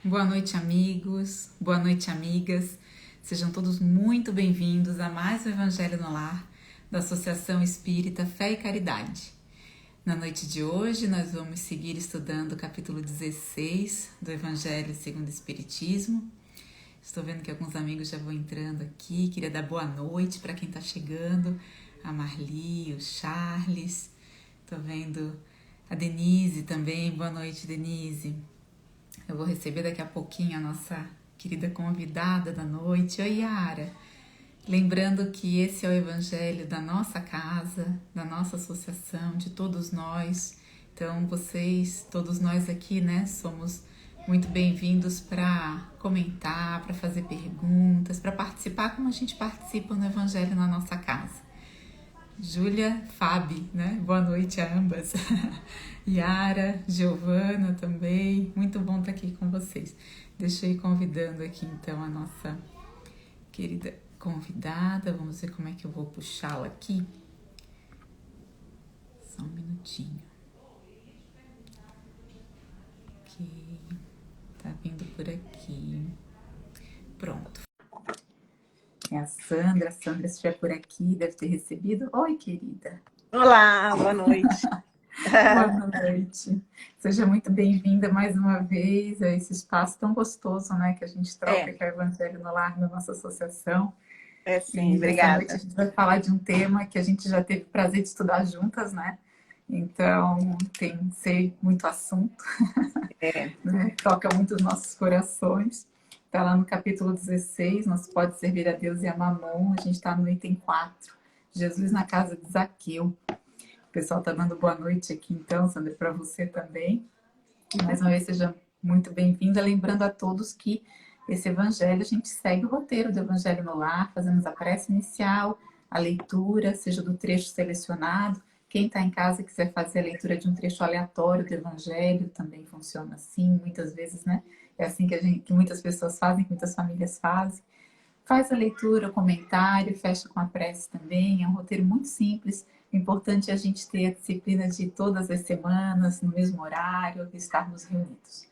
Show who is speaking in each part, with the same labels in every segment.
Speaker 1: Boa noite, amigos. Boa noite, amigas. Sejam todos muito bem-vindos a mais um Evangelho no Lar da Associação Espírita Fé e Caridade. Na noite de hoje, nós vamos seguir estudando o capítulo 16 do Evangelho segundo o Espiritismo. Estou vendo que alguns amigos já vão entrando aqui. Queria dar boa noite para quem está chegando. A Marli, o Charles. Estou vendo a Denise também. Boa noite, Denise. Eu vou receber daqui a pouquinho a nossa querida convidada da noite. Oi, Yara. Lembrando que esse é o evangelho da nossa casa, da nossa associação, de todos nós. Então, vocês, todos nós aqui, né, somos muito bem-vindos para comentar, para fazer perguntas, para participar como a gente participa no evangelho na nossa casa. Júlia, Fabi, né? Boa noite a ambas. Yara, Giovana também. Muito bom estar aqui com vocês. Deixa eu ir convidando aqui então a nossa querida convidada. Vamos ver como é que eu vou puxá-la aqui. Só um minutinho. Ok. Tá vindo por aqui. Pronto. É a Sandra. A Sandra, se estiver por aqui, deve ter recebido. Oi, querida.
Speaker 2: Olá, boa noite.
Speaker 1: Boa noite. Seja muito bem-vinda mais uma vez a esse espaço tão gostoso, né, que a gente troca, que é o Evangelho no Lar da nossa associação.
Speaker 2: Sim,
Speaker 1: E nessa noite a
Speaker 2: obrigada.
Speaker 1: gente vai falar de um tema que a gente já teve o prazer de estudar juntas, né? Então, sei muito assunto,
Speaker 2: É,
Speaker 1: né? Toca muito os nossos corações. Está lá no capítulo 16, Nós pode servir a Deus e a Mamon. A gente está no item 4, Jesus na casa de Zaqueu. O pessoal está dando boa noite aqui, então, Sandra, para você também. Mais uma vez, seja muito bem-vinda. Lembrando a todos que esse evangelho, a gente segue o roteiro do Evangelho no Lar, fazemos a prece inicial, a leitura, seja do trecho selecionado. Quem está em casa e quiser fazer a leitura de um trecho aleatório do Evangelho, também funciona assim, muitas vezes, né? É assim que muitas pessoas fazem, que muitas famílias fazem. Faz a leitura, o comentário, fecha com a prece também. É um roteiro muito simples. O importante é a gente ter a disciplina de todas as semanas, no mesmo horário, estarmos reunidos.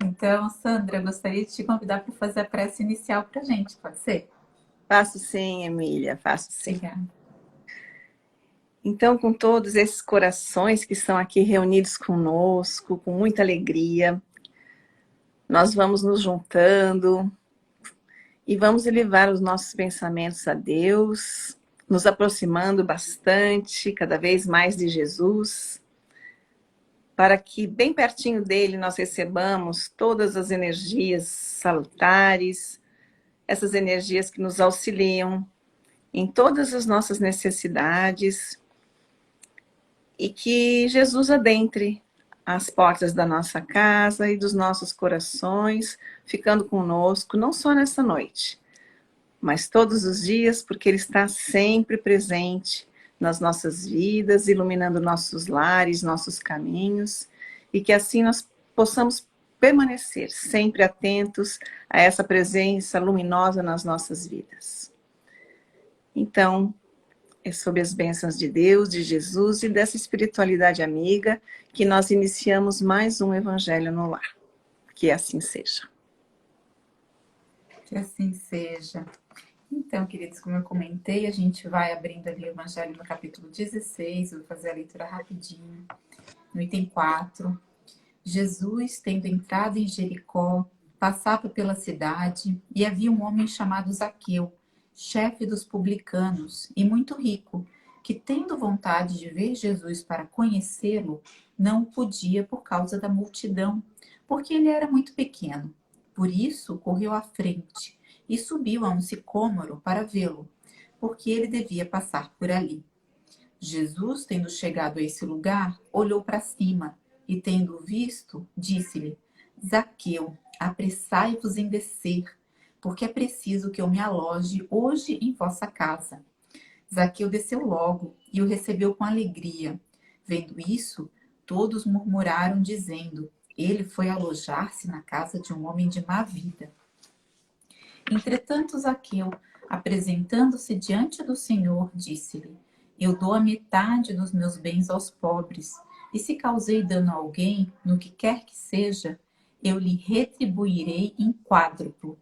Speaker 1: Então, Sandra, eu gostaria de te convidar para fazer a prece inicial para a gente, pode ser?
Speaker 2: faço sim, Emília, faço sim.
Speaker 1: Obrigada.
Speaker 2: Então, com todos esses corações que estão aqui reunidos conosco, com muita alegria, nós vamos nos juntando e vamos elevar os nossos pensamentos a Deus, nos aproximando bastante, cada vez mais de Jesus, para que bem pertinho dele nós recebamos todas as energias salutares, essas energias que nos auxiliam em todas as nossas necessidades e que Jesus adentre as portas da nossa casa e dos nossos corações, ficando conosco, não só nessa noite, mas todos os dias, porque Ele está sempre presente nas nossas vidas, iluminando nossos lares, nossos caminhos, e que assim nós possamos permanecer sempre atentos a essa presença luminosa nas nossas vidas. Então, é sob as bênçãos de Deus, de Jesus e dessa espiritualidade amiga que nós iniciamos mais um Evangelho no Lar. Que assim seja.
Speaker 1: Que assim seja. Então, queridos, como eu comentei, a gente vai abrindo ali o Evangelho no capítulo 16, eu vou fazer a leitura rapidinho, no item 4. Jesus, tendo entrado em Jericó, passava pela cidade e havia um homem chamado Zaqueu, chefe dos publicanos e muito rico, que, tendo vontade de ver Jesus para conhecê-lo, não podia por causa da multidão, porque ele era muito pequeno. Por isso, correu à frente e subiu a um sicômoro para vê-lo, porque ele devia passar por ali. Jesus, tendo chegado a esse lugar, olhou para cima e, tendo visto, disse-lhe: Zaqueu, apressai-vos em descer, porque é preciso que eu me aloje hoje em vossa casa. Zaqueu desceu logo e o recebeu com alegria. Vendo isso, todos murmuraram, dizendo: Ele foi alojar-se na casa de um homem de má vida. Entretanto, Zaqueu, apresentando-se diante do Senhor, disse-lhe: Eu dou a metade dos meus bens aos pobres, e se causei dano a alguém, no que quer que seja, eu lhe retribuirei em quádruplo.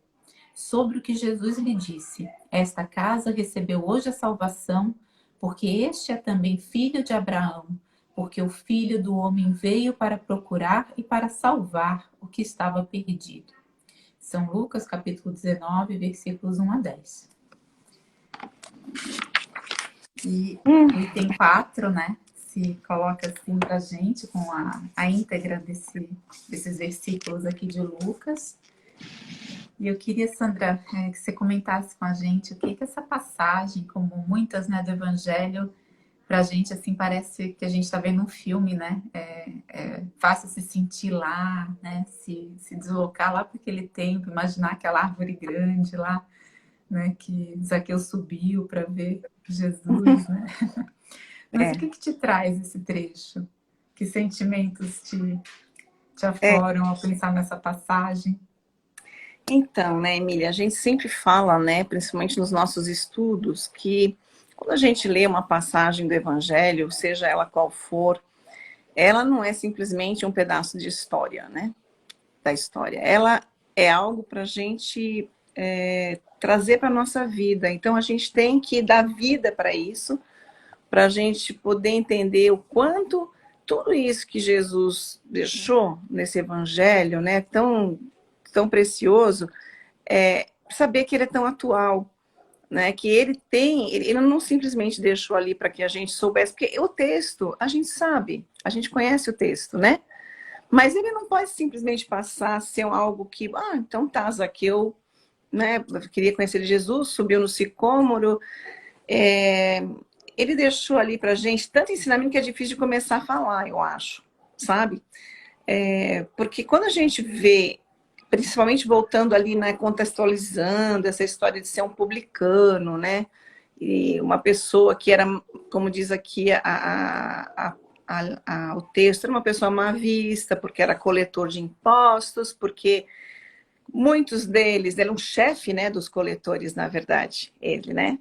Speaker 1: Sobre o que Jesus lhe disse: esta casa recebeu hoje a salvação, porque este é também filho de Abraão, porque o Filho do Homem veio para procurar e para salvar o que estava perdido. São Lucas, capítulo 19, versículos 1 a 10. E o item 4, né, se coloca assim para a gente, com a íntegra desses versículos aqui de Lucas. E eu queria, Sandra, que você comentasse com a gente o que essa passagem, como muitas, né, do Evangelho, para a gente, assim, parece que a gente está vendo um filme, né? É fácil se sentir lá, né? Se deslocar lá para aquele tempo, imaginar aquela árvore grande lá, né? Que Zaqueu subiu para ver Jesus, né? Mas o que te traz esse trecho? Que sentimentos te afloram ao pensar nessa passagem?
Speaker 2: Então, né, Emília, a gente sempre fala, né, principalmente nos nossos estudos, que quando a gente lê uma passagem do Evangelho, seja ela qual for, ela não é simplesmente um pedaço de história, né, da história. Ela é algo para a gente trazer para a nossa vida. Então, a gente tem que dar vida para isso, para a gente poder entender o quanto tudo isso que Jesus deixou nesse Evangelho, né, tão precioso, saber que ele é tão atual, né? Que ele não simplesmente deixou ali para que a gente soubesse, porque o texto, a gente sabe, a gente conhece o texto, né? Mas ele não pode simplesmente passar a ser algo que, então tá, Zaqueu, né? Queria conhecer Jesus, subiu no sicômoro, ele deixou ali para a gente tanto ensinamento que é difícil de começar a falar, eu acho, sabe? Porque quando a gente vê, principalmente voltando ali, né, contextualizando essa história de ser um publicano, né, e uma pessoa que era, como diz aqui o texto, era uma pessoa má vista, porque era coletor de impostos, porque muitos deles, ele é um chefe, né, dos coletores, na verdade, ele, né,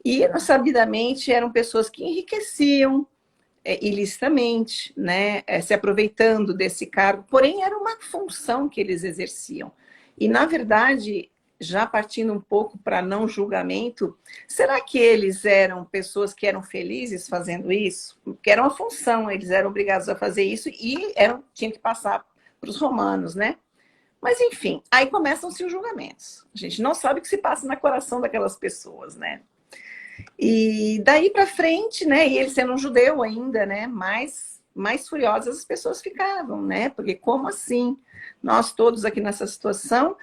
Speaker 2: e sabidamente eram pessoas que enriqueciam ilicitamente, né, se aproveitando desse cargo, porém era uma função que eles exerciam. E, na verdade, já partindo um pouco para não julgamento, será que eles eram pessoas que eram felizes fazendo isso? Porque era uma função, eles eram obrigados a fazer isso e tinham que passar para os romanos, né? Mas, enfim, aí começam-se os julgamentos. A gente não sabe o que se passa no coração daquelas pessoas, né? E daí para frente, né, e ele sendo um judeu ainda, né, mais furiosas as pessoas ficavam, né, porque como assim? Nós todos aqui nessa situação,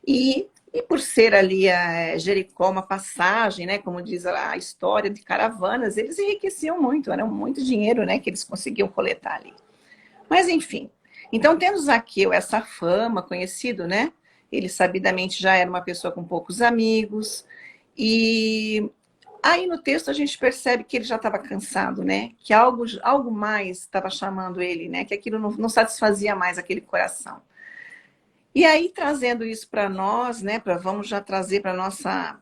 Speaker 2: e por ser ali a Jericó uma passagem, né, como diz a história de caravanas, eles enriqueciam muito, era muito dinheiro, né, que eles conseguiam coletar ali. Mas enfim, então tendo Zaqueu essa fama, conhecido, né, ele sabidamente já era uma pessoa com poucos amigos, e aí no texto a gente percebe que ele já estava cansado, né? Que algo mais estava chamando ele, né? Que aquilo não satisfazia mais aquele coração. E aí trazendo isso para nós, né? Vamos já trazer para nossa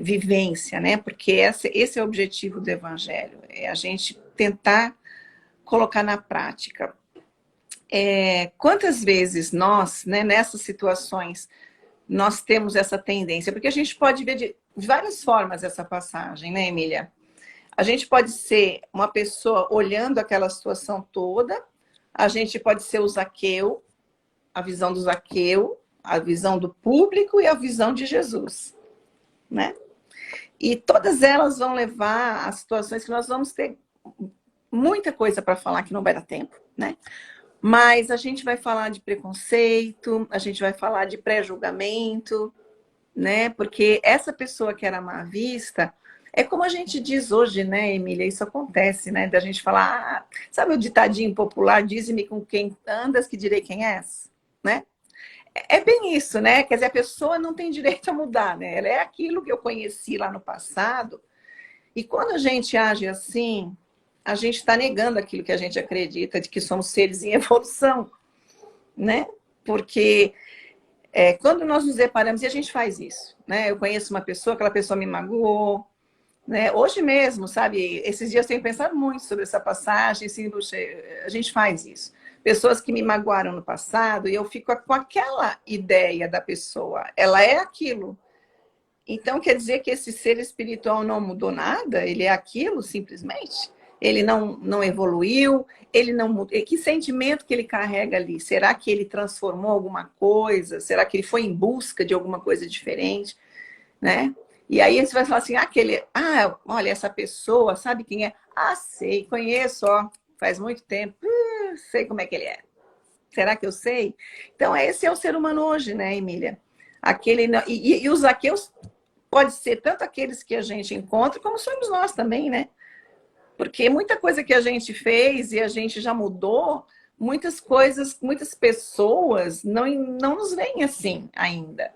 Speaker 2: vivência, né? Porque esse é o objetivo do Evangelho, é a gente tentar colocar na prática. Quantas vezes nós, né? Nessas situações nós temos essa tendência, porque a gente pode ver de várias formas essa passagem, né, Emília? A gente pode ser uma pessoa olhando aquela situação toda, a gente pode ser o Zaqueu, a visão do Zaqueu, a visão do público e a visão de Jesus, né? E todas elas vão levar a situações que nós vamos ter muita coisa para falar que não vai dar tempo, né? Mas a gente vai falar de preconceito, a gente vai falar de pré-julgamento, né? Porque essa pessoa que era má vista, é como a gente diz hoje, né, Emília? Isso acontece, né? Da gente falar, sabe o ditadinho popular, dize-me com quem andas que direi quem és, né? É bem isso, né? Quer dizer, a pessoa não tem direito a mudar, né? Ela é aquilo que eu conheci lá no passado. E quando a gente age assim, a gente está negando aquilo que a gente acredita, de que somos seres em evolução, né? Porque quando nós nos deparamos, e a gente faz isso, né? Eu conheço uma pessoa, aquela pessoa me magoou, né? Hoje mesmo, sabe? Esses dias eu tenho pensado muito sobre essa passagem, assim, a gente faz isso. pessoas que me magoaram no passado, e eu fico com aquela ideia da pessoa. Ela é aquilo. Então, quer dizer que esse ser espiritual não mudou nada? Ele é aquilo, simplesmente? Ele não evoluiu? Ele não mudou? E que sentimento que ele carrega ali? Será que ele transformou alguma coisa? Será que ele foi em busca de alguma coisa diferente? Né? E aí você vai falar assim, olha, essa pessoa, sabe quem é? Ah, sei, conheço, ó, faz muito tempo, sei como é que ele é. Será que eu sei? Então, esse é o ser humano hoje, né, Emília? E os Zaqueus pode ser tanto aqueles que a gente encontra, como somos nós também, né? Porque muita coisa que a gente fez e a gente já mudou, muitas coisas, muitas pessoas não nos veem assim ainda,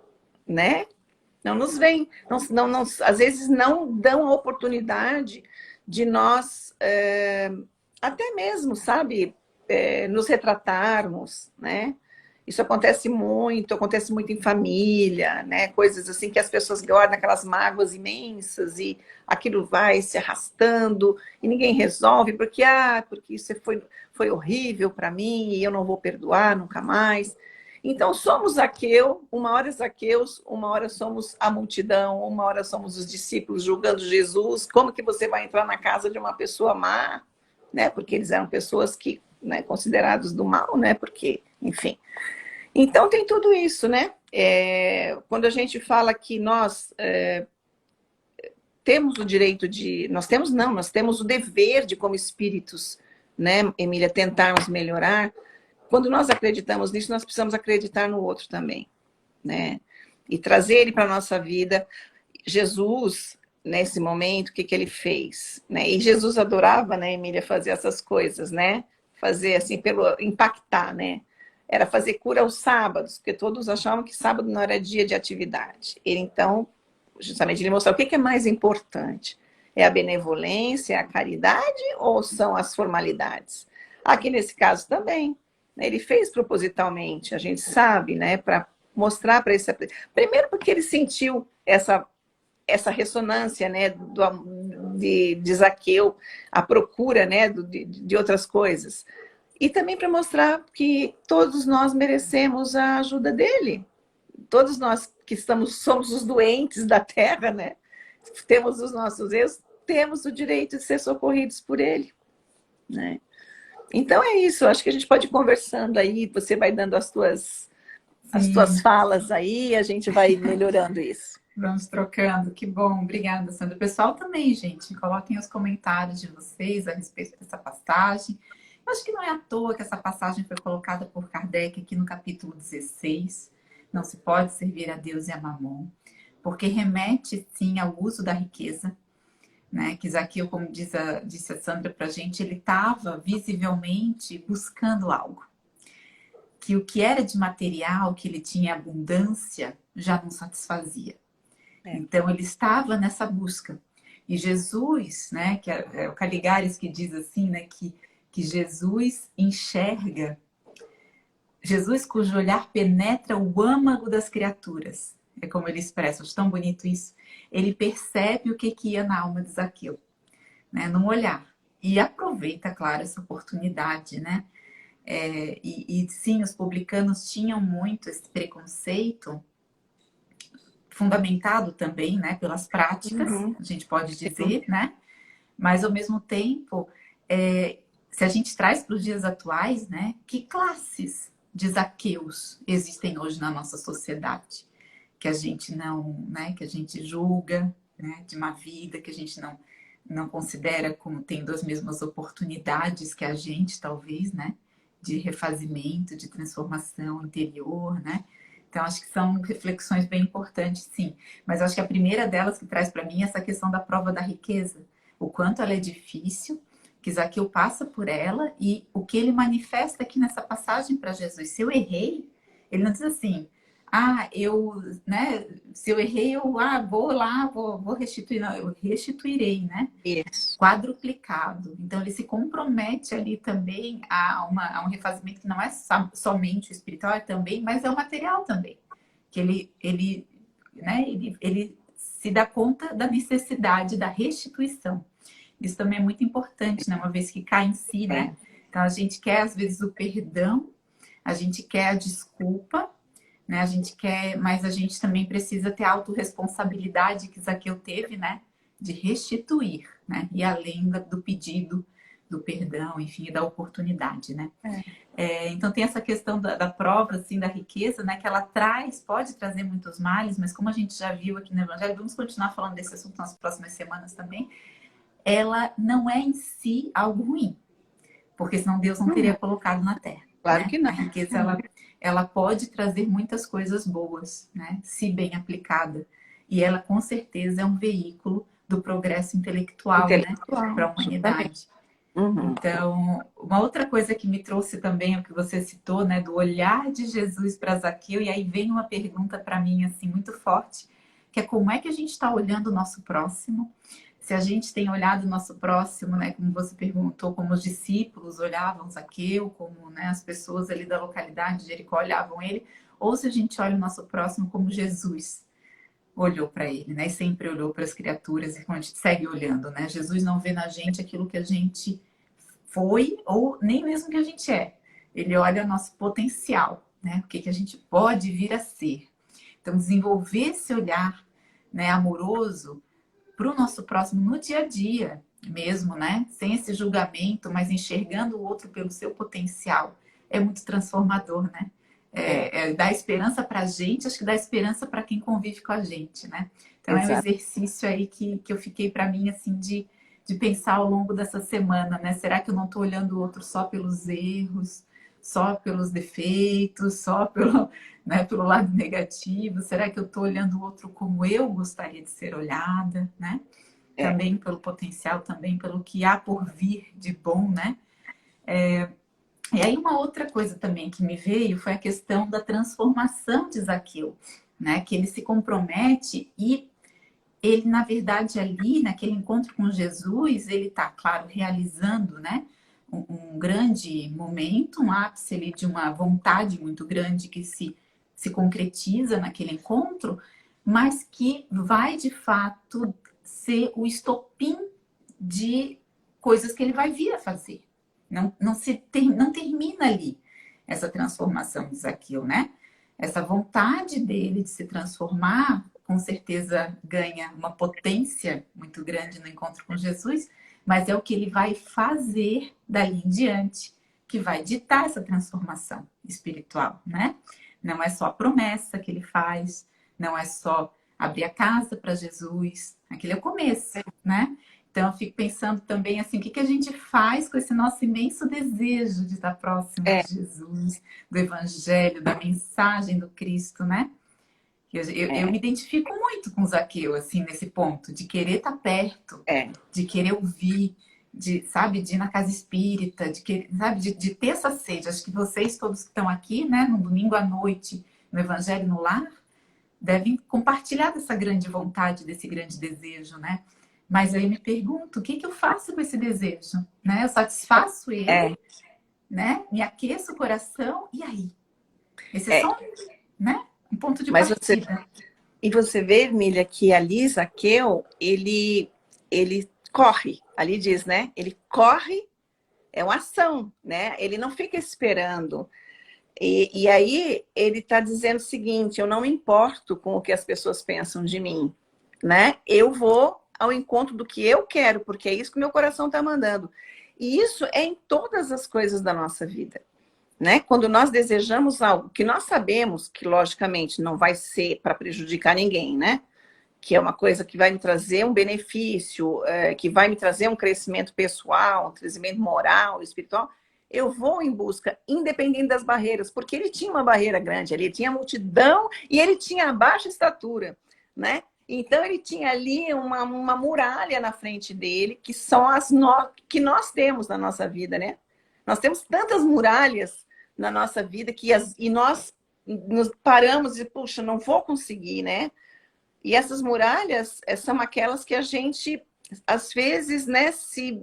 Speaker 2: né? Não nos veem, às vezes não dão a oportunidade de nós, até mesmo, sabe, nos retratarmos, né? Isso acontece muito em família, né? Coisas assim que as pessoas guardam aquelas mágoas imensas e aquilo vai se arrastando e ninguém resolve porque isso foi horrível para mim e eu não vou perdoar nunca mais. Então somos Zaqueu, uma hora Zaqueus, uma hora somos a multidão, uma hora somos os discípulos julgando Jesus. Como que você vai entrar na casa de uma pessoa má, né? Porque eles eram pessoas que, né, considerados do mal, né? Porque, enfim. Então tem tudo isso, né? Quando a gente fala que nós temos o direito de... Nós temos o dever de, como espíritos, né, Emília, tentarmos melhorar. Quando nós acreditamos nisso, nós precisamos acreditar no outro também, né? E trazer ele para a nossa vida. Jesus, nesse momento, o que ele fez? Né? E Jesus adorava, né, Emília, fazer essas coisas, né? Fazer assim, impactar, né? Era fazer cura aos sábados, porque todos achavam que sábado não era dia de atividade. Ele, então, justamente, ele mostrou o que é mais importante. É a benevolência, é a caridade ou são as formalidades? Aqui nesse caso também. Ele fez propositalmente, a gente sabe, né? Para mostrar para esse... Primeiro porque ele sentiu essa ressonância, né, de Zaqueu, a procura, né, de outras coisas. E também para mostrar que todos nós merecemos a ajuda dele. Todos nós que somos os doentes da terra, né? Temos os nossos erros, temos o direito de ser socorridos por ele, né? Então é isso, acho que a gente pode ir conversando aí, você vai dando as tuas falas aí, a gente vai melhorando isso.
Speaker 1: Vamos trocando, que bom, obrigada, Sandra. O pessoal também, gente, coloquem os comentários de vocês a respeito dessa passagem. Eu acho que não é à toa que essa passagem foi colocada por Kardec aqui no capítulo 16. Não se pode servir a Deus e a Mamon, porque remete, sim, ao uso da riqueza, né? Que Zaqueu, como disse a Sandra para a gente, ele estava visivelmente buscando algo. Que o que era de material, que ele tinha abundância, já não satisfazia. Então, ele estava nessa busca. E Jesus, né, que é o Caligares que diz assim, né, que Jesus enxerga, Jesus cujo olhar penetra o âmago das criaturas. É como ele expressa, acho tão bonito isso. Ele percebe o que ia na alma de Zaqueu, né, num olhar. E aproveita, claro, essa oportunidade, né? E sim, os publicanos tinham muito esse preconceito, fundamentado também, né, pelas práticas, a gente pode dizer, né? Mas ao mesmo tempo, se a gente traz para os dias atuais, né, que classes de Zaqueus existem hoje na nossa sociedade, que a gente não, né, que a gente julga, né, de uma vida que a gente não considera como tendo as mesmas oportunidades que a gente, talvez, né, de refazimento, de transformação interior, né? Então, acho que são reflexões bem importantes, sim. Mas acho que a primeira delas que traz para mim é essa questão da prova da riqueza. O quanto ela é difícil, que Zaqueu passa por ela e o que ele manifesta aqui nessa passagem para Jesus. Se eu errei, ele não diz assim, se eu errei, vou lá, vou restituir. Não, eu restituirei, né?
Speaker 2: Isso.
Speaker 1: Quadruplicado. Então, ele se compromete ali também a um refazimento que não é somente o espiritual, também, mas é o material também. Que ele se dá conta da necessidade da restituição. Isso também é muito importante, né? Uma vez que cai em si, né? Então, a gente quer, às vezes, o perdão, a gente quer a desculpa, né? A gente quer, mas a gente também precisa ter a autorresponsabilidade que Zaqueu teve, né? De restituir, né? E além do pedido, do perdão, enfim, da oportunidade, né? Então tem essa questão da prova, assim, da riqueza, né? Que ela pode trazer muitos males, mas como a gente já viu aqui no Evangelho, vamos continuar falando desse assunto nas próximas semanas também, ela não é em si algo ruim, porque senão Deus não teria colocado na terra.
Speaker 2: Claro
Speaker 1: Né?
Speaker 2: que não.
Speaker 1: A riqueza, ela pode trazer muitas coisas boas, né? Se bem aplicada. E ela, com certeza, é um veículo do progresso intelectual, né? Para a humanidade.
Speaker 2: Uhum.
Speaker 1: Então, uma outra coisa que me trouxe também, o que você citou, né? Do olhar de Jesus para Zaqueu, e aí vem uma pergunta para mim, assim, muito forte, que é como é que a gente está olhando o nosso próximo? Se a gente tem olhado o nosso próximo, né, como você perguntou, como os discípulos olhavam Zaqueu, como, né, as pessoas ali da localidade de Jericó olhavam ele, ou se a gente olha o nosso próximo como Jesus olhou para ele, né, e sempre olhou para as criaturas, e como a gente segue olhando, né? Jesus não vê na gente aquilo que a gente foi ou nem mesmo que a gente é. Ele olha nosso potencial, né? O que a gente pode vir a ser. Então, desenvolver esse olhar, né, amoroso para o nosso próximo no dia a dia mesmo, né? Sem esse julgamento, mas enxergando o outro pelo seu potencial. É muito transformador, né? Dá esperança para a gente, acho que dá esperança para quem convive com a gente, né? Então é um exercício aí que eu fiquei para mim, assim, de pensar ao longo dessa semana, né? Será que eu não estou olhando o outro só pelos erros, só pelos defeitos, só pelo, né, pelo lado negativo? Será que eu estou olhando o outro como eu gostaria de ser olhada, né? Também pelo potencial, também pelo que há por vir de bom, né? E aí uma outra coisa também que me veio foi a questão da transformação de Zaqueu, né? Que ele se compromete e ele, na verdade, ali, naquele encontro com Jesus, ele está, claro, realizando, né? Um grande momento, um ápice ali de uma vontade muito grande que se concretiza naquele encontro, mas que vai, de fato, ser o estopim de coisas que ele vai vir a fazer. Não termina ali essa transformação de Zaqueu, né? Essa vontade dele de se transformar, com certeza ganha uma potência muito grande no encontro com Jesus, mas é o que ele vai fazer dali em diante que vai ditar essa transformação espiritual, né? Não é só a promessa que ele faz, não é só abrir a casa para Jesus, aquele é o começo, né? Então, eu fico pensando também assim, o que a gente faz com esse nosso imenso desejo de estar próximo de Jesus, do Evangelho, da mensagem do Cristo, né? Eu me identifico muito com Zaqueu, assim, nesse ponto, de querer estar perto, de querer ouvir, sabe, de ir na casa espírita, sabe, de ter essa sede. Acho que vocês todos que estão aqui, né, no domingo à noite, no Evangelho no Lar, devem compartilhar dessa grande vontade, desse grande desejo, né? Mas aí me pergunto, o que eu faço com esse desejo? Né? Eu satisfaço ele, né? Me aqueço o coração, e aí? Esse é só né? Um ponto de partida.
Speaker 2: E você vê, Emília, que ali Zaqueu, ele corre, ali diz, né? Ele corre, é uma ação, né? Ele não fica esperando. E aí ele está dizendo o seguinte, eu não me importo com o que as pessoas pensam de mim, né? Eu vou ao encontro do que eu quero, porque é isso que meu coração está mandando. E isso é em todas as coisas da nossa vida, né? Quando nós desejamos algo que nós sabemos que, logicamente, não vai ser para prejudicar ninguém, né? Que é uma coisa que vai me trazer um benefício, que vai me trazer um crescimento pessoal, um crescimento moral, espiritual, eu vou em busca, independente das barreiras, porque ele tinha uma barreira grande ali, ele tinha multidão e ele tinha a baixa estatura, né? Então ele tinha ali uma muralha na frente dele, que são que nós temos na nossa vida, né? Nós temos tantas muralhas na nossa vida e nós nos paramos e, puxa, não vou conseguir, né? E essas muralhas são aquelas que a gente, às vezes, né, se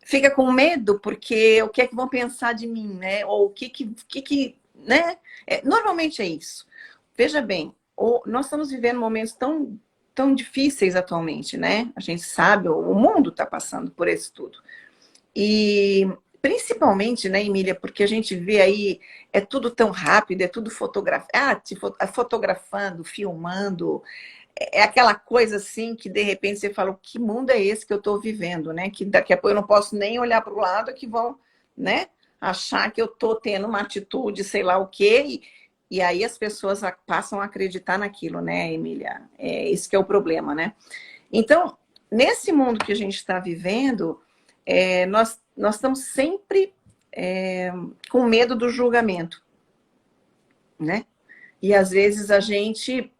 Speaker 2: fica com medo, porque o que é que vão pensar de mim, né? Ou o que né? Normalmente é isso. Veja bem, nós estamos vivendo momentos tão difíceis atualmente, né? A gente sabe, o mundo está passando por isso tudo. E principalmente, né, Emília, porque a gente vê aí, é tudo tão rápido, é tudo fotografando, filmando, é aquela coisa assim que de repente você fala, que mundo é esse que eu estou vivendo, né? Que daqui a pouco eu não posso nem olhar para o lado que vão, né, achar que eu estou tendo uma atitude, sei lá o quê, e aí as pessoas passam a acreditar naquilo, né, Emília? É isso que é o problema, né? Então, nesse mundo que a gente está vivendo, nós estamos sempre com medo do julgamento, né? E às vezes a gente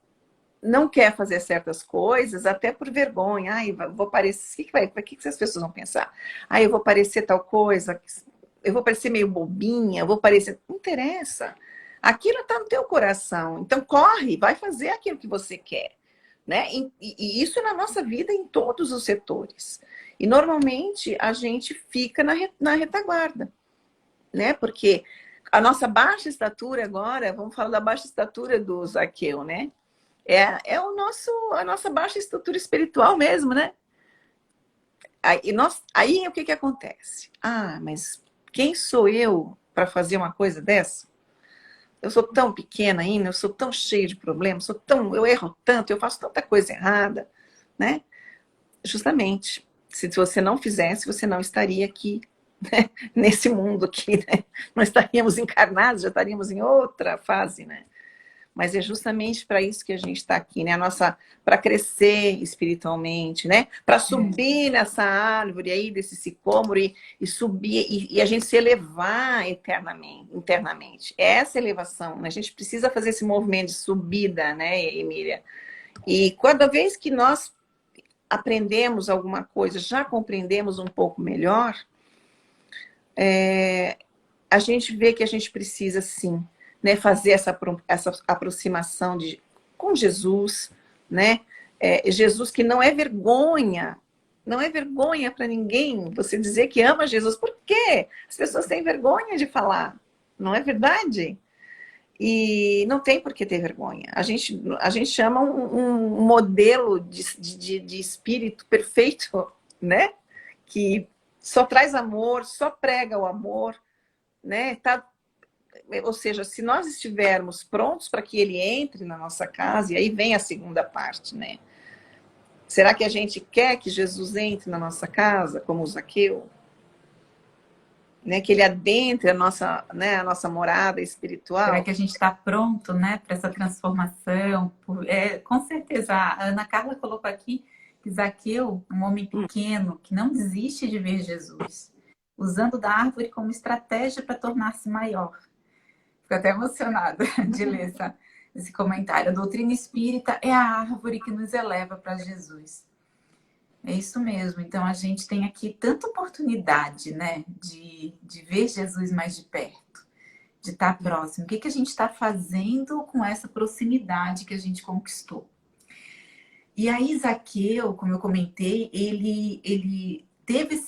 Speaker 2: não quer fazer certas coisas, até por vergonha. Ai, vou parecer. O que as pessoas vão pensar? Ai, eu vou parecer tal coisa, eu vou parecer meio bobinha, eu vou parecer. Não interessa. Aquilo está no teu coração. Então corre, vai fazer aquilo que você quer. Né? E isso é na nossa vida em todos os setores. E normalmente a gente fica na retaguarda, né? Porque a nossa baixa estatura agora, vamos falar da baixa estatura do Zaqueu, né? A nossa baixa estrutura espiritual mesmo, né? Aí o que acontece? Ah, mas quem sou eu para fazer uma coisa dessa? Eu sou tão pequena ainda, eu sou tão cheia de problemas, eu erro tanto, eu faço tanta coisa errada, né? Justamente, se você não fizesse, você não estaria aqui, né? Nesse mundo aqui, né? Nós estaríamos encarnados, já estaríamos em outra fase, né? Mas é justamente para isso que a gente está aqui, né? Para crescer espiritualmente, né? Para subir nessa árvore aí, desse sicômoro, e subir, e a gente se elevar internamente. É essa elevação, né? A gente precisa fazer esse movimento de subida, né, Emília? E cada vez que nós aprendemos alguma coisa, já compreendemos um pouco melhor, a gente vê que a gente precisa, sim, né, fazer essa aproximação com Jesus, né? Jesus que não é vergonha para ninguém você dizer que ama Jesus. Por quê? As pessoas têm vergonha de falar, não é verdade? E não tem por que ter vergonha. A gente chama um modelo de espírito perfeito, né? Que só traz amor, só prega o amor, né? Ou seja, se nós estivermos prontos para que ele entre na nossa casa, e aí vem a segunda parte, né? Será que a gente quer que Jesus entre na nossa casa, como o Zaqueu? Né? Que ele adentre a nossa morada
Speaker 1: Será
Speaker 2: espiritual?
Speaker 1: que a gente está pronto, né, para essa transformação? Com certeza, a Ana Carla colocou aqui que Zaqueu, um homem pequeno, que não desiste de ver Jesus, usando da árvore como estratégia para tornar-se maior. Fico até emocionada de ler esse comentário. A doutrina espírita é a árvore que nos eleva para Jesus. É isso mesmo. Então, a gente tem aqui tanta oportunidade, né, de ver Jesus mais de perto, de estar próximo. O que a gente está fazendo com essa proximidade que a gente conquistou? E aí, Zaqueu, como eu comentei, ele teve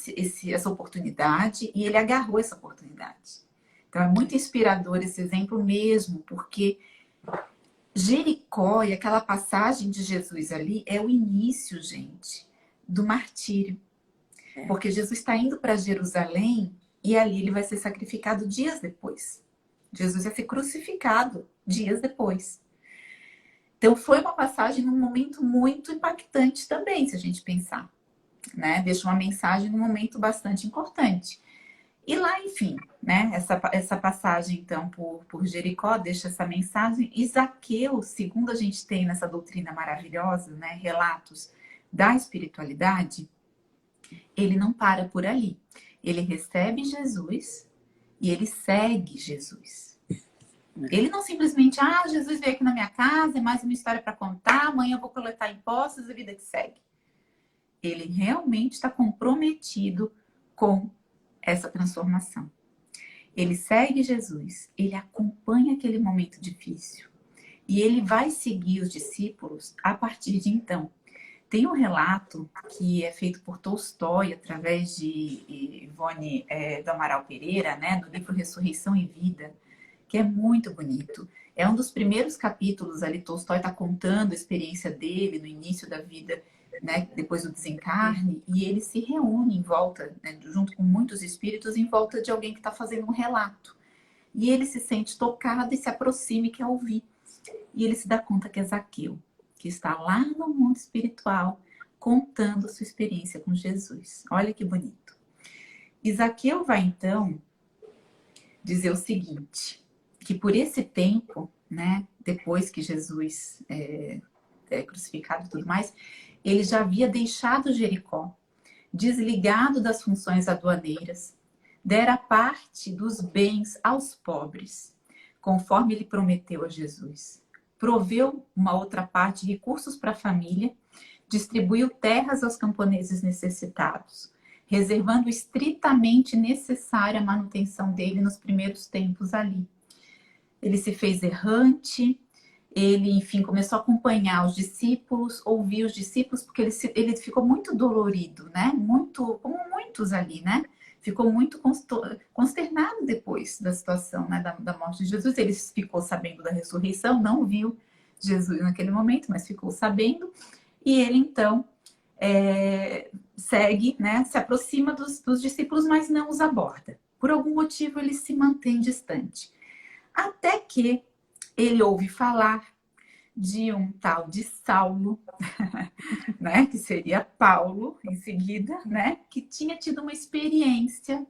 Speaker 1: essa oportunidade e ele agarrou essa oportunidade. Então, é muito inspirador esse exemplo mesmo, porque Jericó e aquela passagem de Jesus ali é o início, gente, do martírio. Porque Jesus está indo para Jerusalém e ali ele vai ser sacrificado dias depois. Jesus vai ser crucificado dias depois. Então, foi uma passagem num momento muito impactante também, se a gente pensar, né? Deixa uma mensagem num momento bastante importante. E lá, enfim, né? Essa passagem, então, por Jericó, deixa essa mensagem. E Zaqueu, segundo a gente tem nessa doutrina maravilhosa, né? Relatos da espiritualidade, ele não para por ali. Ele recebe Jesus e ele segue Jesus. Ele não simplesmente, Jesus veio aqui na minha casa, é mais uma história para contar, amanhã eu vou coletar impostos e vida que segue. Ele realmente está comprometido com essa transformação. Ele segue Jesus, ele acompanha aquele momento difícil e ele vai seguir os discípulos a partir de então. Tem um relato que é feito por Tolstói através de Ivone do Amaral Pereira, né, do livro Ressurreição e Vida, que é muito bonito. É um dos primeiros capítulos ali, Tolstói está contando a experiência dele no início da vida né, depois do desencarne, e ele se reúne em volta, né, junto com muitos espíritos, em volta de alguém que está fazendo um relato. E ele se sente tocado e se aproxima e quer ouvir. E ele se dá conta que é Zaqueu, que está lá no mundo espiritual, contando sua experiência com Jesus. Olha que bonito. E Zaqueu vai, então, dizer o seguinte, que por esse tempo, né, depois que Jesus é crucificado e tudo mais, ele já havia deixado Jericó, desligado das funções aduaneiras, dera parte dos bens aos pobres, conforme ele prometeu a Jesus. Proveu uma outra parte de recursos para a família, distribuiu terras aos camponeses necessitados, reservando estritamente necessária a manutenção dele nos primeiros tempos ali. Ele se fez errante, ele, enfim, começou a acompanhar os discípulos, ouvir os discípulos, porque ele ficou muito dolorido, né? Muito, como muitos ali, né? Ficou muito consternado depois da situação, né? Da morte de Jesus. Ele ficou sabendo da ressurreição, não viu Jesus naquele momento, mas ficou sabendo. E ele, então, segue, né? Se aproxima dos discípulos, mas não os aborda. Por algum motivo, ele se mantém distante. Até que ele ouve falar de um tal de Saulo, né, que seria Paulo em seguida, né, que tinha tido uma experiência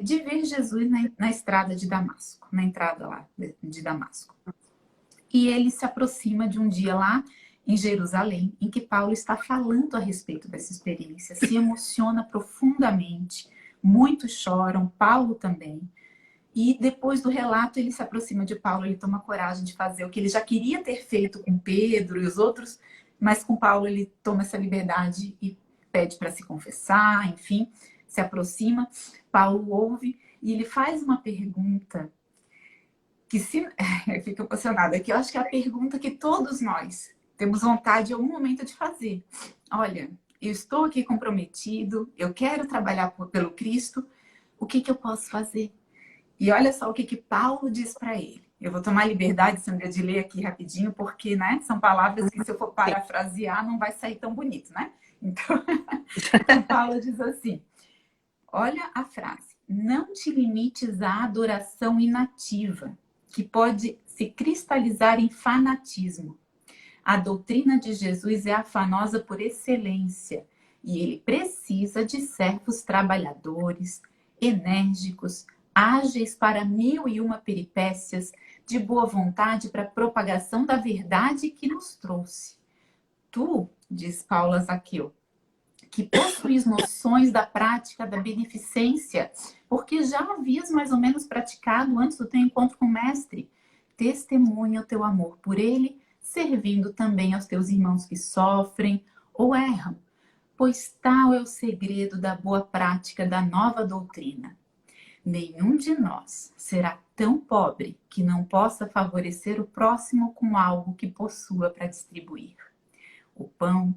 Speaker 1: de ver Jesus na estrada de Damasco, na entrada lá de Damasco. E ele se aproxima de um dia lá em Jerusalém, em que Paulo está falando a respeito dessa experiência, se emociona profundamente, muitos choram, Paulo também. E depois do relato, ele se aproxima de Paulo, ele toma coragem de fazer o que ele já queria ter feito com Pedro e os outros, mas com Paulo ele toma essa liberdade e pede para se confessar, enfim, se aproxima. Paulo ouve e ele faz uma pergunta que eu fico emocionada, que eu acho que é a pergunta que todos nós temos vontade em algum momento de fazer. Olha, eu estou aqui comprometido, eu quero trabalhar pelo Cristo, o que eu posso fazer? E olha só o que Paulo diz para ele. Eu vou tomar liberdade, Sandra, de ler aqui rapidinho, porque, né, são palavras que se eu for parafrasear não vai sair tão bonito, né? Então, Paulo diz assim, olha a frase, não te limites à adoração inativa, que pode se cristalizar em fanatismo. A doutrina de Jesus é afanosa por excelência e ele precisa de servos trabalhadores, enérgicos, ágeis para 1001 peripécias, de boa vontade para a propagação da verdade que nos trouxe. Tu, diz Paulo a Zaqueu, que possuis noções da prática da beneficência, porque já havias mais ou menos praticado antes do teu encontro com o Mestre, testemunha o teu amor por ele, servindo também aos teus irmãos que sofrem ou erram, pois tal é o segredo da boa prática da nova doutrina. Nenhum de nós será tão pobre que não possa favorecer o próximo com algo que possua para distribuir. O pão,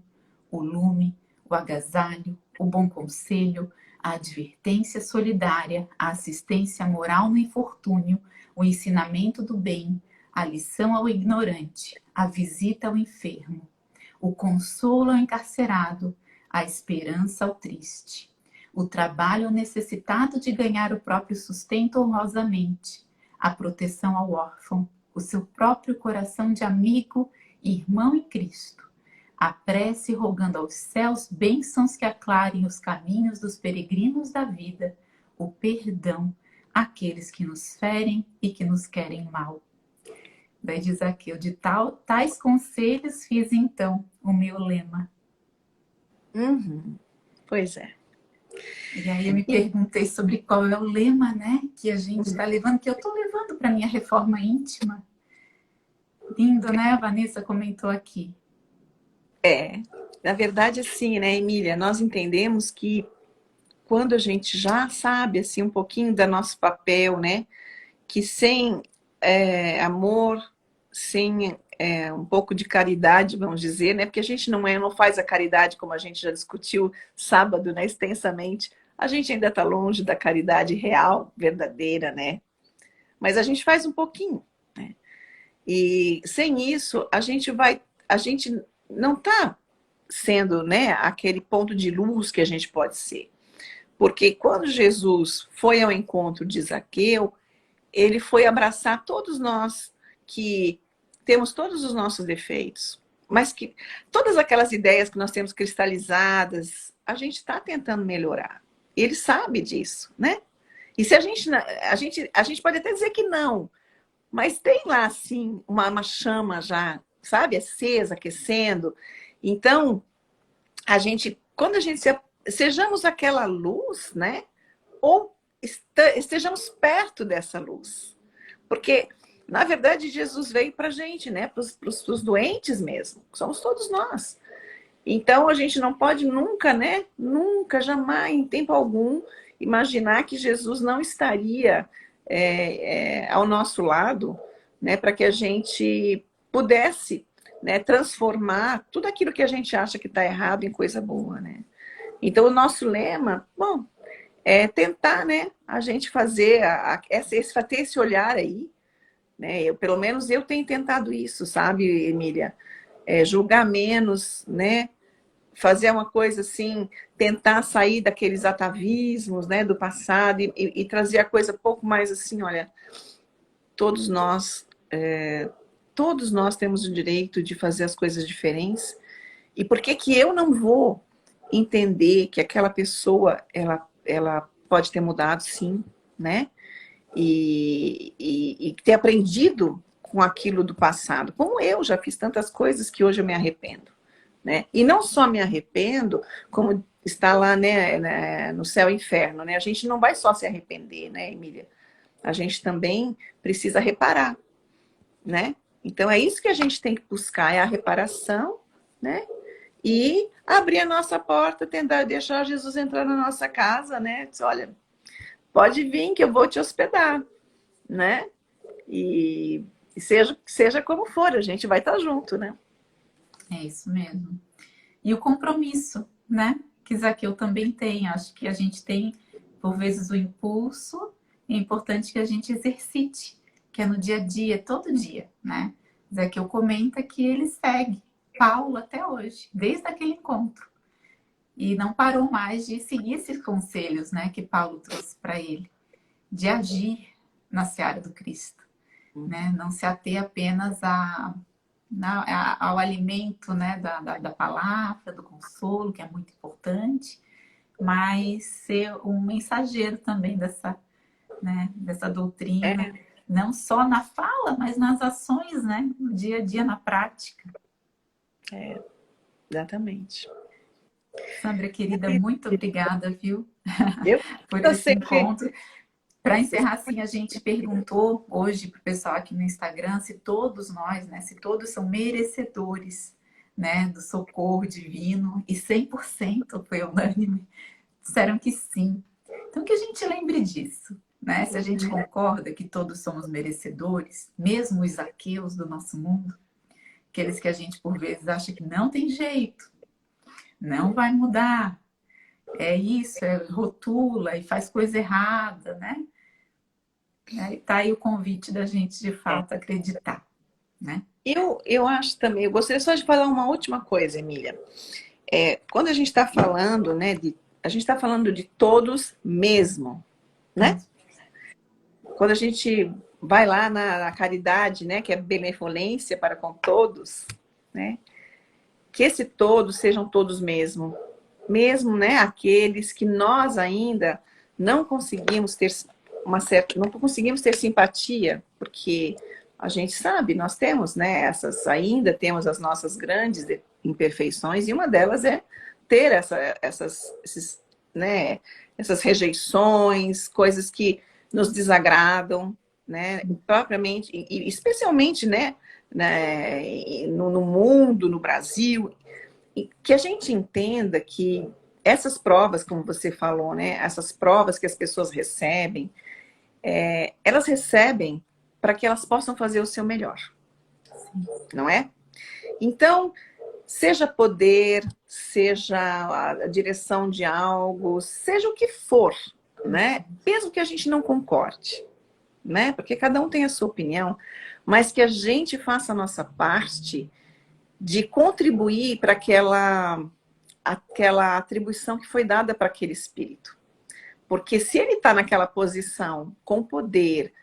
Speaker 1: o lume, o agasalho, o bom conselho, a advertência solidária, a assistência moral no infortúnio, o ensinamento do bem, a lição ao ignorante, a visita ao enfermo, o consolo ao encarcerado, a esperança ao triste, o trabalho ao necessitado de ganhar o próprio sustento honrosamente, a proteção ao órfão, o seu próprio coração de amigo e irmão em Cristo, a prece rogando aos céus bênçãos que aclarem os caminhos dos peregrinos da vida, o perdão àqueles que nos ferem e que nos querem mal. Daí diz aqui, de tais conselhos fiz então o meu lema.
Speaker 2: Pois é.
Speaker 1: E aí eu me perguntei sobre qual é o lema, né, que a gente está levando, que eu estou levando para minha reforma íntima. Lindo, né? A Vanessa comentou aqui.
Speaker 2: Na verdade, assim, né, Emília, nós entendemos que quando a gente já sabe, assim, um pouquinho do nosso papel, né, que sem amor, sem um pouco de caridade, vamos dizer, né, porque a gente não faz a caridade como a gente já discutiu sábado, né, extensamente, a gente ainda está longe da caridade real, verdadeira, né, mas a gente faz um pouquinho, né, e sem isso a gente não está sendo, né, aquele ponto de luz que a gente pode ser. Porque quando Jesus foi ao encontro de Zaqueu, ele foi abraçar todos nós que temos todos os nossos defeitos, mas que todas aquelas ideias que nós temos cristalizadas, a gente está tentando melhorar. Ele sabe disso, né? E se a gente pode até dizer que não, mas tem lá, assim, uma chama já, sabe, acesa, aquecendo. Então, quando a gente sejamos aquela luz, né? Ou estejamos perto dessa luz. Porque, na verdade, Jesus veio para a gente, né? Para os doentes mesmo. Somos todos nós. Então, a gente não pode nunca, né? Nunca, jamais, em tempo algum, imaginar que Jesus não estaria ao nosso lado, né? Para que a gente pudesse, né, transformar tudo aquilo que a gente acha que está errado em coisa boa, né? Então, o nosso lema, bom, é tentar, né, a gente fazer, ter esse olhar aí, né? Pelo menos eu tenho tentado isso, sabe, Emília? Julgar menos, né? Fazer uma coisa assim, tentar sair daqueles atavismos, né, do passado e trazer a coisa um pouco mais assim, olha, todos nós, todos nós temos o direito de fazer as coisas diferentes. E por que que eu não vou entender que aquela pessoa, ela pode ter mudado, sim, né? E ter aprendido com aquilo do passado. Como eu já fiz tantas coisas que hoje eu me arrependo, né? E não só me arrependo, como está lá, né, no céu e inferno, né? A gente não vai só se arrepender, né, Emília? A gente também precisa reparar, né? Então é isso que a gente tem que buscar, é a reparação, né? E abrir a nossa porta, tentar deixar Jesus entrar na nossa casa, né? Diz, olha, pode vir que eu vou te hospedar, né? E seja como for, a gente vai estar junto, né?
Speaker 1: É isso mesmo. E o compromisso, né? Que Zaqueu também tem. Acho que a gente tem, por vezes, o impulso. É importante que a gente exercite, que é no dia a dia, todo dia, né? Zaqueu comenta que ele segue Paulo até hoje, desde aquele encontro. E não parou mais de seguir esses conselhos, né, que Paulo trouxe para ele, de agir na seara do Cristo, né? Não se ater apenas ao alimento, né, da palavra, do consolo, que é muito importante, mas ser um mensageiro também dessa doutrina, não só na fala, mas nas ações, né, no dia a dia, na prática.
Speaker 2: Exatamente.
Speaker 1: Sandra, querida, muito obrigada, viu, por
Speaker 2: Eu
Speaker 1: esse
Speaker 2: sempre...
Speaker 1: encontro. Para encerrar, assim, a gente perguntou hoje para o pessoal aqui no Instagram se todos nós, né, se todos são merecedores, né, do socorro divino, e 100% foi unânime, disseram que sim. Então, que a gente lembre disso, né? Se a gente concorda que todos somos merecedores, mesmo os Zaqueus do nosso mundo, aqueles que a gente, por vezes, acha que não tem jeito, não vai mudar, é isso, rotula e faz coisa errada, né? Tá aí o convite da gente, de fato, acreditar, né?
Speaker 2: Eu acho também, eu gostaria só de falar uma última coisa, Emília. Quando a gente está falando, né, a gente está falando de todos mesmo, né? Quando a gente vai lá na caridade, né, que é benevolência para com todos, né? Que esse todos sejam todos mesmo, né, aqueles que nós ainda não conseguimos ter não conseguimos ter simpatia, porque a gente sabe, nós temos, né, ainda temos as nossas grandes imperfeições, e uma delas é ter essas rejeições, coisas que nos desagradam, né, propriamente, e especialmente, né, no mundo, no Brasil, que a gente entenda que essas provas, como você falou, né, essas provas que as pessoas recebem, elas recebem para que elas possam fazer o seu melhor, não é? Então, seja poder, seja a direção de algo, seja o que for, né? Mesmo que a gente não concorde, né? Porque cada um tem a sua opinião, mas que a gente faça a nossa parte de contribuir para aquela atribuição que foi dada para aquele espírito. Porque se ele está naquela posição com poder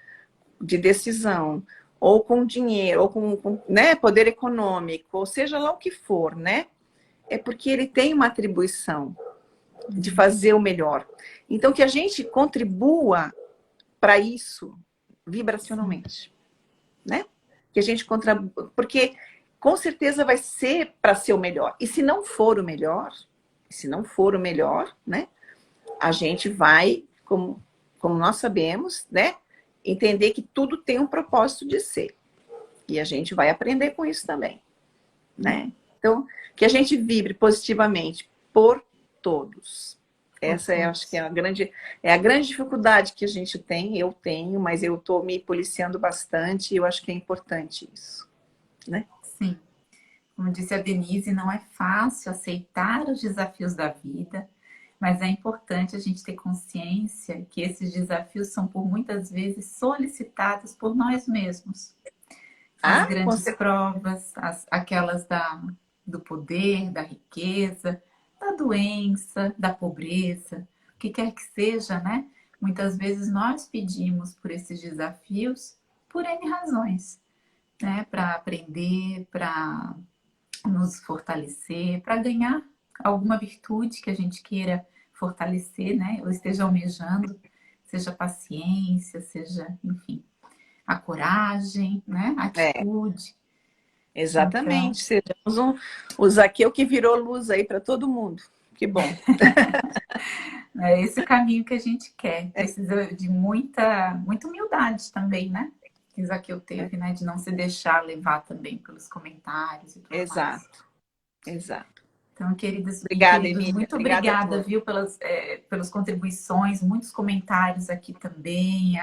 Speaker 2: de decisão, ou com dinheiro, ou com né, poder econômico, ou seja lá o que for, né? É porque ele tem uma atribuição de fazer o melhor. Então, que a gente contribua para isso vibracionalmente, né? Que a gente contribua, porque com certeza vai ser para ser o melhor. E se não for o melhor, né? A gente vai, como nós sabemos, né? Entender que tudo tem um propósito de ser. E a gente vai aprender com isso também, né? Então, que a gente vibre positivamente por todos. Essa é, acho que é a grande dificuldade que a gente tem, eu tenho, mas eu estou me policiando bastante e eu acho que é importante isso, né?
Speaker 1: Sim. Como disse a Denise, não é fácil aceitar os desafios da vida, mas é importante a gente ter consciência que esses desafios são por muitas vezes solicitados por nós mesmos. As grandes provas, aquelas do poder, da riqueza, da doença, da pobreza, o que quer que seja, né? Muitas vezes nós pedimos por esses desafios por N razões, né? Para aprender, para nos fortalecer, para ganhar alguma virtude que a gente queira fortalecer, né? Ou esteja almejando, seja paciência, seja, enfim, a coragem, né? A atitude.
Speaker 2: Exatamente. Então, sejamos o Zaqueu que virou luz aí para todo mundo. Que bom.
Speaker 1: É esse o caminho que a gente quer. Precisa de muita humildade também, né? Que Zaqueu teve, né? De não se deixar levar também pelos comentários e tudo mais.
Speaker 2: Exato.
Speaker 1: Então, queridas e
Speaker 2: obrigada,
Speaker 1: queridos,
Speaker 2: Emília.
Speaker 1: muito obrigada, viu, pelas contribuições, muitos comentários aqui também.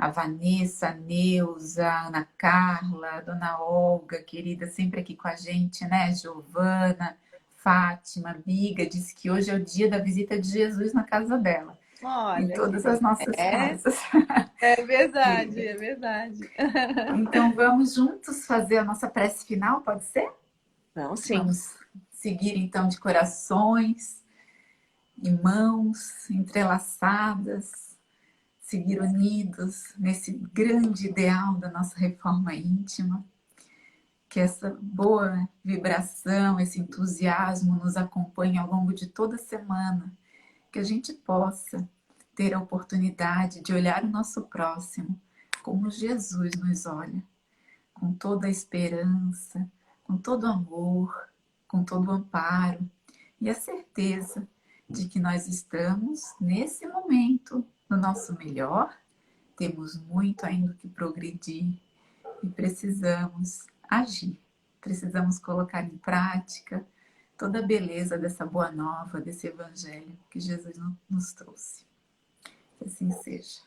Speaker 1: A Vanessa, a Neuza, a Ana Carla, a Dona Olga, querida, sempre aqui com a gente, né? Giovana, Fátima, Biga, disse que hoje é o dia da visita de Jesus na casa dela.
Speaker 2: Olha,
Speaker 1: em todas as nossas casas.
Speaker 2: É verdade, é verdade.
Speaker 1: Então vamos juntos fazer a nossa prece final, pode ser?
Speaker 2: Vamos sim.
Speaker 1: Vamos seguir então de corações e mãos entrelaçadas, seguir unidos nesse grande ideal da nossa reforma íntima. Que essa boa vibração, esse entusiasmo nos acompanhe ao longo de toda a semana. Que a gente possa ter a oportunidade de olhar o nosso próximo como Jesus nos olha, com toda a esperança, com todo o amor, com todo o amparo e a certeza de que nós estamos, nesse momento, no nosso melhor, temos muito ainda que progredir e precisamos agir, precisamos colocar em prática toda a beleza dessa boa nova, desse evangelho que Jesus nos trouxe. Que assim seja.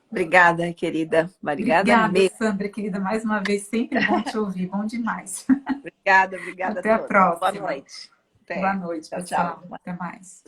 Speaker 2: Obrigada, querida. Obrigada mesmo.
Speaker 1: Sandra, querida, mais uma vez, sempre bom te ouvir, bom demais.
Speaker 2: Obrigada
Speaker 1: Até a próxima.
Speaker 2: Boa noite.
Speaker 1: Boa noite,
Speaker 2: tchau.
Speaker 1: Até mais.